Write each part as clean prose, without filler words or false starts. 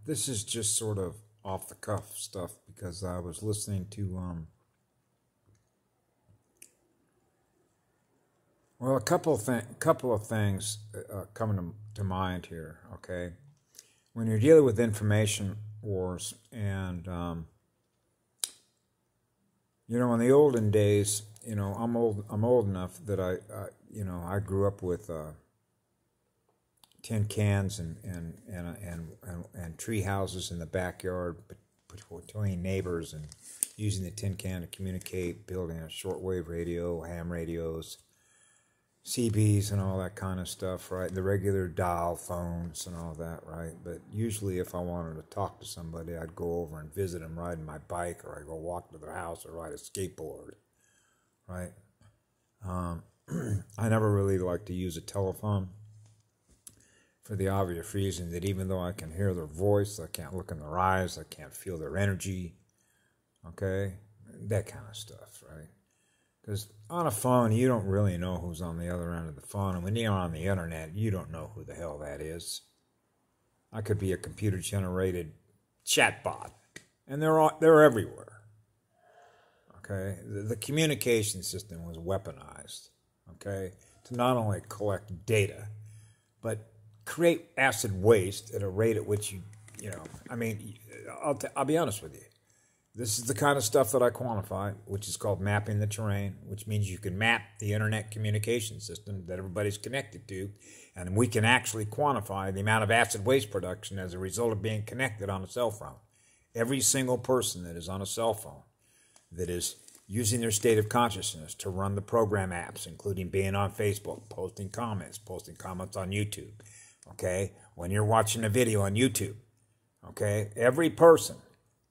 This is just sort of off the cuff stuff because I was listening to well, couple of things coming to mind here. Okay, when you're dealing with information wars, and in the olden days, I'm old enough that I grew up with tin cans and tree houses in the backyard between neighbors, and using the tin can to communicate, building a shortwave radio, ham radios, CBs, and all that kind of stuff, right? The regular dial phones and all that, right? But usually, if I wanted to talk to somebody, I'd go over and visit them riding my bike, or I'd go walk to their house or ride a skateboard, right? I never really liked to use a telephone, for the obvious reason that even though I can hear their voice, I can't look in their eyes, I can't feel their energy, okay? That kind of stuff, right? Because on a phone, you don't really know who's on the other end of the phone, and when you're on the internet, you don't know who the hell that is. I could be a computer-generated chatbot, and they're everywhere, okay? The communication system was weaponized, okay, to not only collect data, but create acid waste at a rate at which I'll be honest with you. This is the kind of stuff that I quantify, which is called mapping the terrain, which means you can map the internet communication system that everybody's connected to, and we can actually quantify the amount of acid waste production as a result of being connected on a cell phone. Every single person that is on a cell phone that is using their state of consciousness to run the program apps, including being on Facebook, posting comments on YouTube, okay, when you're watching a video on YouTube, okay, every person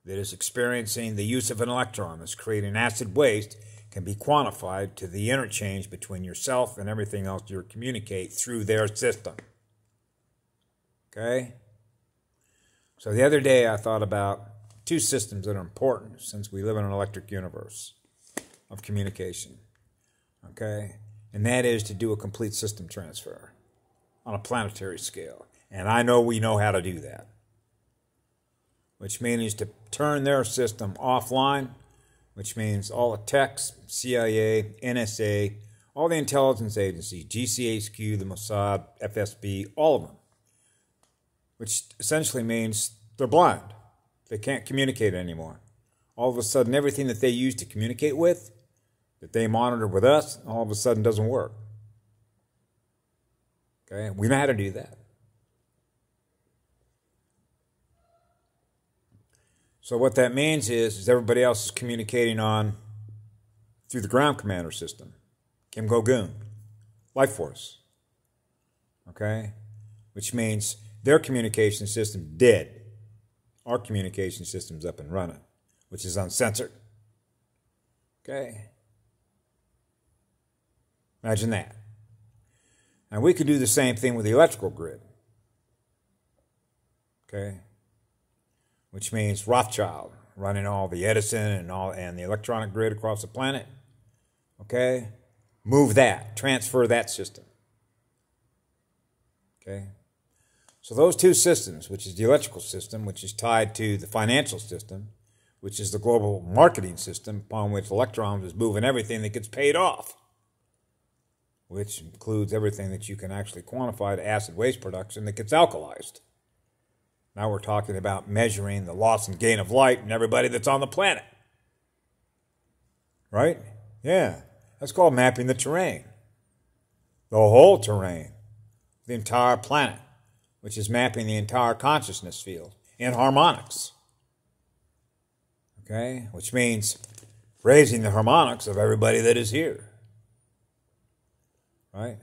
that is experiencing the use of an electron that's creating acid waste can be quantified to the interchange between yourself and everything else you communicate through their system. Okay? So the other day I thought about two systems that are important since we live in an electric universe of communication. Okay? And that is to do a complete system transfer on a planetary scale. And I know we know how to do that, which means to turn their system offline, which means all the techs, CIA, NSA, all the intelligence agencies, GCHQ, the Mossad, FSB, all of them, which essentially means they're blind. They can't communicate anymore. All of a sudden, everything that they use to communicate with, that they monitor with us, all of a sudden doesn't work. Okay, we know how to do that. So what that means is everybody else is communicating through the ground commander system, Kim Go-Goon, Life Force, okay? Which means their communication system dead. Our communication system's up and running, which is uncensored, okay? Imagine that. And we could do the same thing with the electrical grid, okay? Which means Rothschild running all the Edison and the electronic grid across the planet. Okay? Move that, transfer that system. Okay? So those two systems, which is the electrical system, which is tied to the financial system, which is the global marketing system upon which electrons is moving everything that gets paid off, which includes everything that you can actually quantify to acid waste production that gets alkalized. Now we're talking about measuring the loss and gain of light in everybody that's on the planet. Right? Yeah. That's called mapping the terrain. The whole terrain. The entire planet. Which is mapping the entire consciousness field in harmonics. Okay? Which means raising the harmonics of everybody that is here. Right?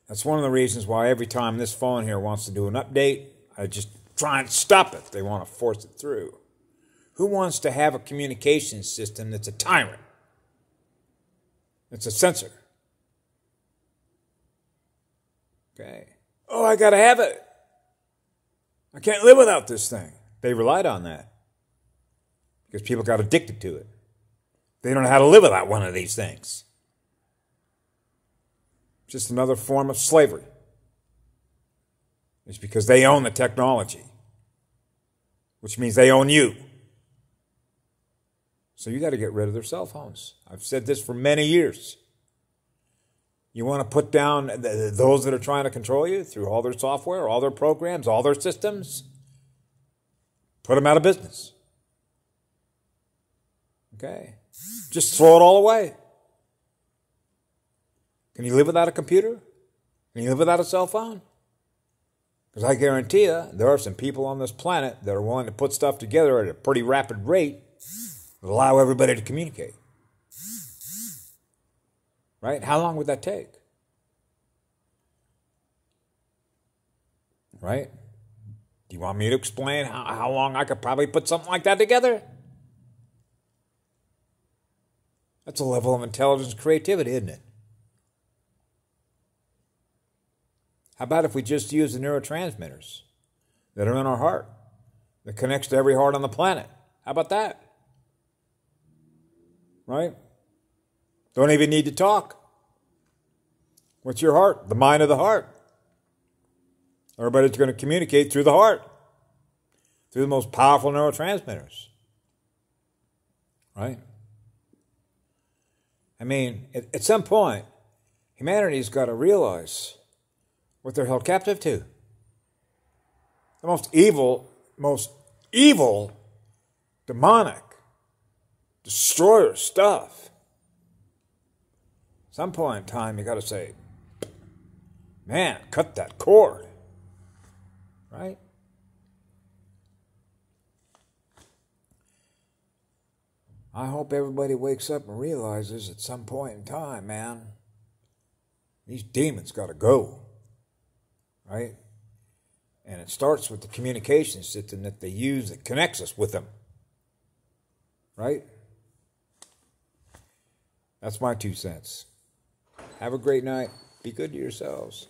That's one of the reasons why every time this phone here wants to do an update, I just try and stop it. They want to force it through. Who wants to have a communication system that's a tyrant? It's a censor. Okay. Oh, I got to have it. I can't live without this thing. They relied on that because people got addicted to it. They don't know how to live without one of these things. Just another form of slavery. It's because they own the technology, which means they own you. So you got to get rid of their cell phones. I've said this for many years. You want to put down those that are trying to control you through all their software, all their programs, all their systems. Put them out of business. Okay? Just throw it all away. Can you live without a computer? Can you live without a cell phone? Because I guarantee you, there are some people on this planet that are willing to put stuff together at a pretty rapid rate that allow everybody to communicate. Right? How long would that take? Right? Do you want me to explain how long I could probably put something like that together? That's a level of intelligence and creativity, isn't it? How about if we just use the neurotransmitters that are in our heart, that connects to every heart on the planet? How about that? Right? Don't even need to talk. What's your heart? The mind of the heart. Everybody's going to communicate through the heart, through the most powerful neurotransmitters. Right? I mean, at some point, humanity's got to realize what they're held captive to. The most evil, demonic, destroyer stuff. At some point in time, you got to say, man, cut that cord. Right? I hope everybody wakes up and realizes at some point in time, man, these demons got to go. Right? And it starts with the communication system that they use that connects us with them. Right? That's my 2 cents. Have a great night. Be good to yourselves.